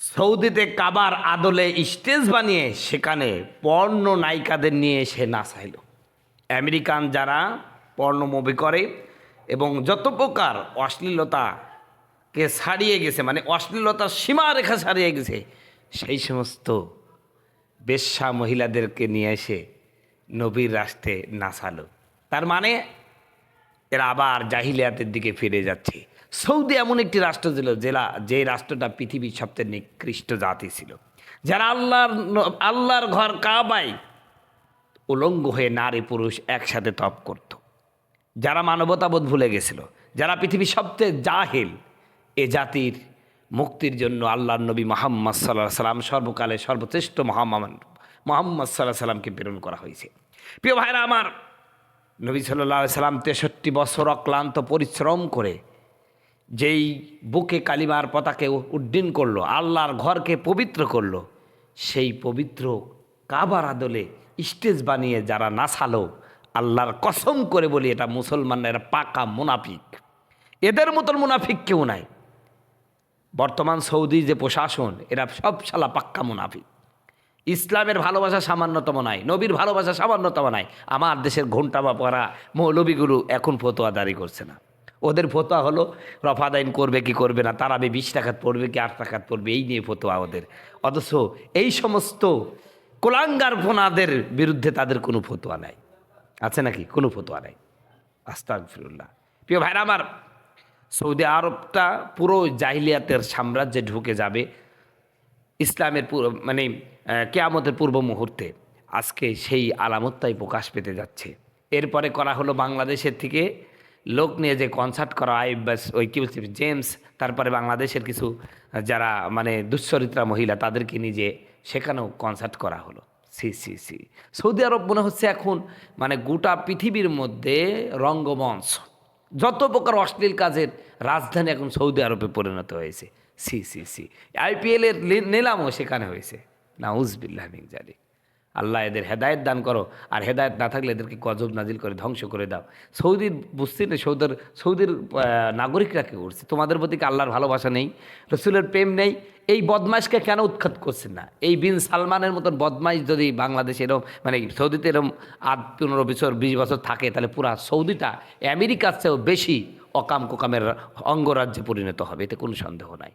সৌদিতে কাবার আদলে স্টেজ বানিয়ে সেখানে পর্ণ নায়িকাদের নিয়ে এসে নাচাইল। আমেরিকান যারা পর্ণ মুভি করে এবং যত প্রকার অশ্লীলতাকে ছাড়িয়ে গেছে, মানে অশ্লীলতার সীমারেখা ছাড়িয়ে গেছে, সেই সমস্ত বেশ্যা মহিলাদেরকে নিয়ে এসে নবীর রাষ্ট্রে নাচালো। তার মানে এরা আবার জাহিলিয়াতের দিকে ফিরে যাচ্ছে। সৌদি এমন একটি রাষ্ট্র ছিল যে রাষ্ট্রটা পৃথিবীর সবচেয়ে নিকৃষ্ট জাতি ছিল, যারা আল্লাহর ঘর কাবায় উলঙ্গ হয়ে নারী পুরুষ একসাথে তপ করত, যারা মানবতাবোধ ভুলে গেছিল, যারা পৃথিবীর সবচেয়ে জাহিল। এ জাতির মুক্তির জন্য আল্লাহর নবী মুহাম্মদ সাল্লাল্লাহু আলাইহি সাল্লাম সর্বকালে সর্বশ্রেষ্ঠ মুহাম্মদ সাল্লাল্লাহু আলাইহি সাল্লামকে প্রেরণ করা হয়েছে। প্রিয় ভাইরা আমার, নবী সাল্লাল্লাহু আলাইহি সাল্লাম 63 বছর অক্লান্ত পরিশ্রম করে যেই বুকে কালিমার পতাকা উড্ডীন করলো, আল্লাহর ঘরকে পবিত্র করলো, সেই পবিত্র কাবার আদলে স্টেজ বানিয়ে যারা নাচালো, আল্লাহর কসম করে বলি এটা মুসলমানরা, এরা পাকা মুনাফিক। এদের মতন মুনাফিক কেউ নাই। বর্তমান সৌদি যে প্রশাসন, এরা সব শালা পাক্কা মুনাফিক। ইসলামের ভালোবাসা সামান্যতম নাই, নবীর ভালোবাসা সামান্যতম নাই। আমার দেশের ঘন্টা বা পড়া মৌলবীগুলো এখন ফতোয়াদারি করছে না। ওদের ফতোয়া হলো রফাদাইন করবে কি করবে না, তারাবি 20 টাকাত পড়বে কি 8 টাকাত পড়বে, এই নিয়ে ফতোয়া ওদের। অথচ এই সমস্ত কুলাঙ্গারপনাদের বিরুদ্ধে তাদের কোনো ফতোয়া নাই। আছে নাকি? কোনো ফতোয়া নাই। আস্তাগফিরুল্লাহ। প্রিয় ভাইরা আমার, সৌদি আরবটা পুরো জাহিলিয়াতের সাম্রাজ্যে ঢুকে যাবে ইসলামের মানে কেয়ামতের পূর্ব মুহূর্তে। আজকে সেই আলামতটাই প্রকাশ পেতে যাচ্ছে। এরপরে করা হলো বাংলাদেশের থেকে লোক নিয়ে যে কনসার্ট করা, ওই কী বলছে জেমস, তারপরে বাংলাদেশের কিছু যারা মানে দুশ্চরিত্রা মহিলা তাদেরকে নিজে সেখানেও কনসার্ট করা হলো। সি সৌদি আরব মনে হচ্ছে এখন মানে গোটা পৃথিবীর মধ্যে রঙ্গমঞ্চ, যত প্রকার অশ্লীল কাজের রাজধানী এখন সৌদি আরবে পরিণত হয়েছে। সি আইপিএলের নিলামও সেখানে হয়েছে। নাউজুবিল্লাহ মিন যালিক। আল্লাহ এদের হেদায়েত দান করো, আর হেদায়েত না থাকলে এদেরকে গজব নাজিল করে ধ্বংস করে দাও। সৌদির বুঝছি না, সৌদির নাগরিকরা কী করছে? তোমাদের প্রতি কি আল্লাহর ভালোবাসা নেই, রসুলের প্রেম নেই? এই বদমাইশকে কেন উৎখাত করছেন না? এই বিন সালমানের মতন বদমাইশ যদি বাংলাদেশে এরম মানে সৌদিতে এরম 15 বছর 20 বছর থাকে, তাহলে পুরা সৌদিটা আমেরিকার চেয়েও বেশি অকাম কোকামের অঙ্গরাজ্যে পরিণত হবে, এতে কোনো সন্দেহ নাই।